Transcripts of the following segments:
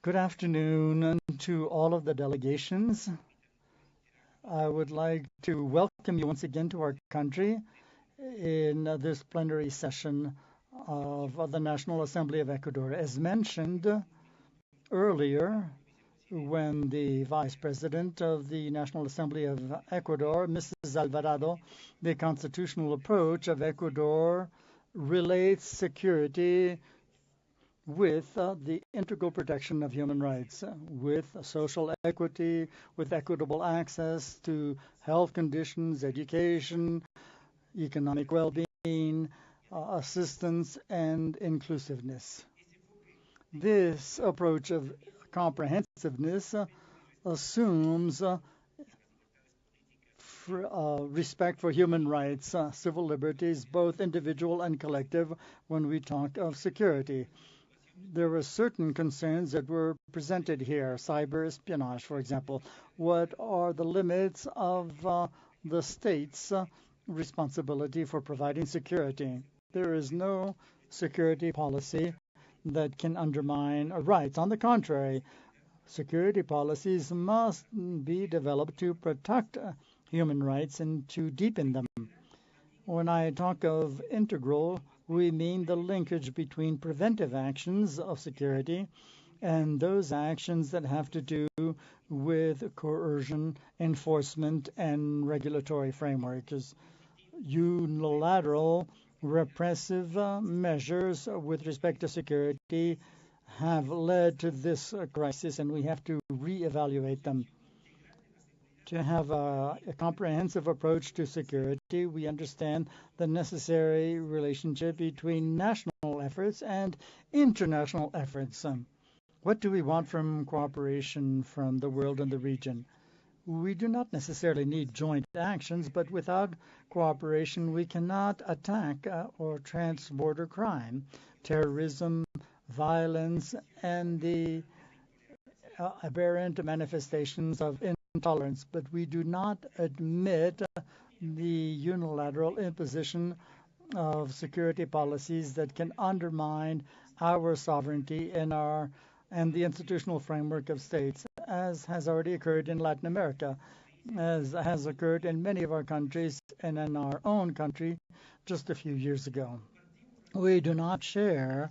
Good afternoon to all of the delegations. I would like to welcome you once again to our country in this plenary session of the National Assembly of Ecuador. As mentioned earlier, when the Vice President of the National Assembly of Ecuador, Mrs. Alvarado, the constitutional approach of Ecuador relates security with the integral protection of human rights, with social equity, with equitable access to health conditions, education, economic well-being, assistance, and inclusiveness. This approach of comprehensiveness assumes respect for human rights, civil liberties, both individual and collective, when we talk of security. There were certain concerns that were presented here, cyber-espionage, for example. What are the limits of the state's responsibility for providing security? There is no security policy that can undermine rights. On the contrary, security policies must be developed to protect human rights and to deepen them. When I talk of integral, we mean the linkage between preventive actions of security and those actions that have to do with coercion, enforcement, and regulatory frameworks. Unilateral repressive measures with respect to security have led to this crisis, and we have to reevaluate them. To have a comprehensive approach to security, we understand the necessary relationship between national efforts and international efforts. What do we want from cooperation from the world and the region? We do not necessarily need joint actions, but without cooperation, we cannot attack or trans-border crime, terrorism, violence, and the aberrant manifestations of intolerance, but we do not admit the unilateral imposition of security policies that can undermine our sovereignty and the institutional framework of states, as has already occurred in Latin America, as has occurred in many of our countries and in our own country just a few years ago. We do not share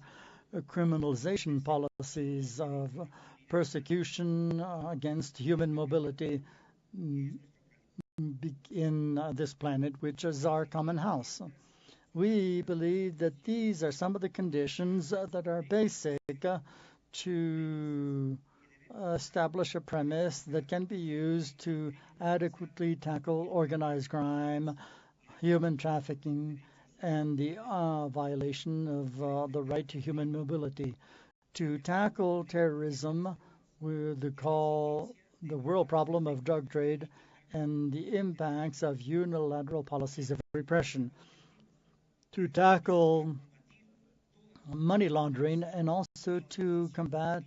criminalization policies of persecution against human mobility in this planet, which is our common house. We believe that these are some of the conditions that are basic to establish a premise that can be used to adequately tackle organized crime, human trafficking, and the violation of the right to human mobility. To tackle terrorism, we call the world problem of drug trade and the impacts of unilateral policies of repression. To tackle money laundering and also to combat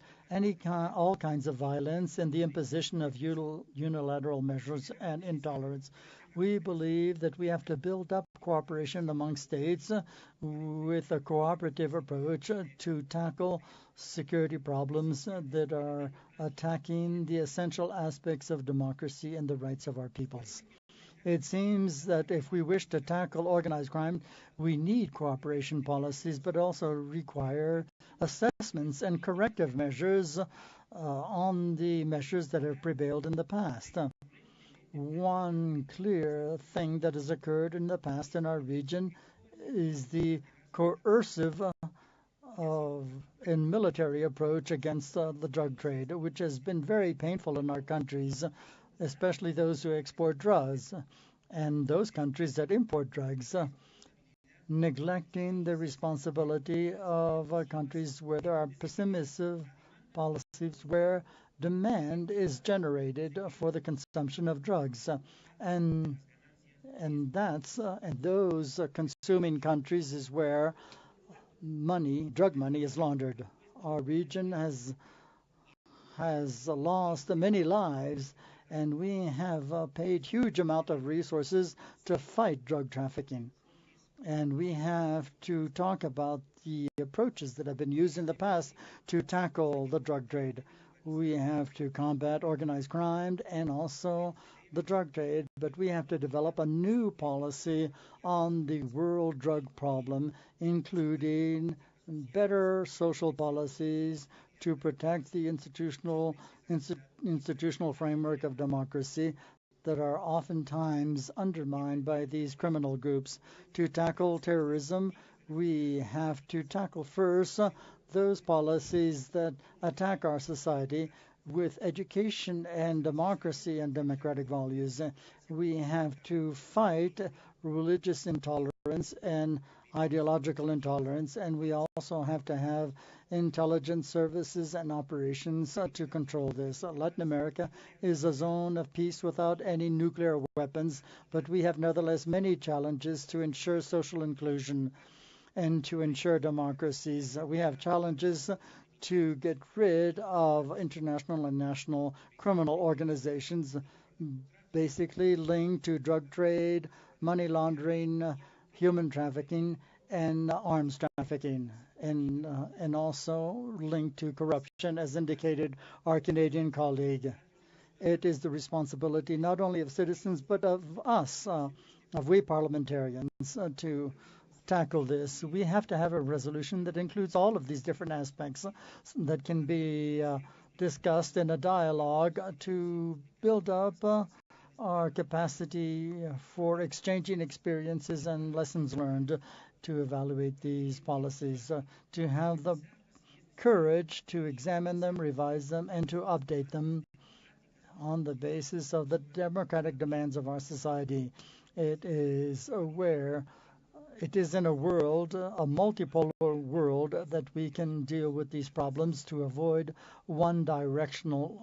all kinds of violence and the imposition of unilateral measures and intolerance. We believe that we have to build up cooperation among states with a cooperative approach to tackle security problems that are attacking the essential aspects of democracy and the rights of our peoples. It seems that if we wish to tackle organized crime, we need cooperation policies, but also require assessments and corrective measures on the measures that have prevailed in the past. One clear thing that has occurred in the past in our region is the coercive and military approach against the drug trade, which has been very painful in our countries, especially those who export drugs and those countries that import drugs, neglecting the responsibility of countries where there are permissive policies where demand is generated for the consumption of drugs. And those consuming countries is where drug money is laundered. Our region has lost many lives, and we have paid huge amount of resources to fight drug trafficking. And we have to talk about the approaches that have been used in the past to tackle the drug trade. We have to combat organized crime and also the drug trade, but we have to develop a new policy on the world drug problem, including better social policies to protect the institutional framework of democracy that are oftentimes undermined by these criminal groups. To tackle terrorism, we have to tackle first those policies that attack our society with education and democracy and democratic values. We have to fight religious intolerance and ideological intolerance, and we also have to have intelligence services and operations to control this. Latin America is a zone of peace without any nuclear weapons, but we have nevertheless many challenges to ensure social inclusion and to ensure democracies. We have challenges to get rid of international and national criminal organizations, basically linked to drug trade, money laundering, human trafficking, and arms trafficking, and also linked to corruption, as indicated our Canadian colleague. It is the responsibility not only of citizens but of us, of we parliamentarians, to tackle this. We have to have a resolution that includes all of these different aspects that can be discussed in a dialogue to build up our capacity for exchanging experiences and lessons learned to evaluate these policies, to have the courage to examine them, revise them, and to update them on the basis of the democratic demands of our society. It is in a world, a multipolar world, that we can deal with these problems to avoid one directional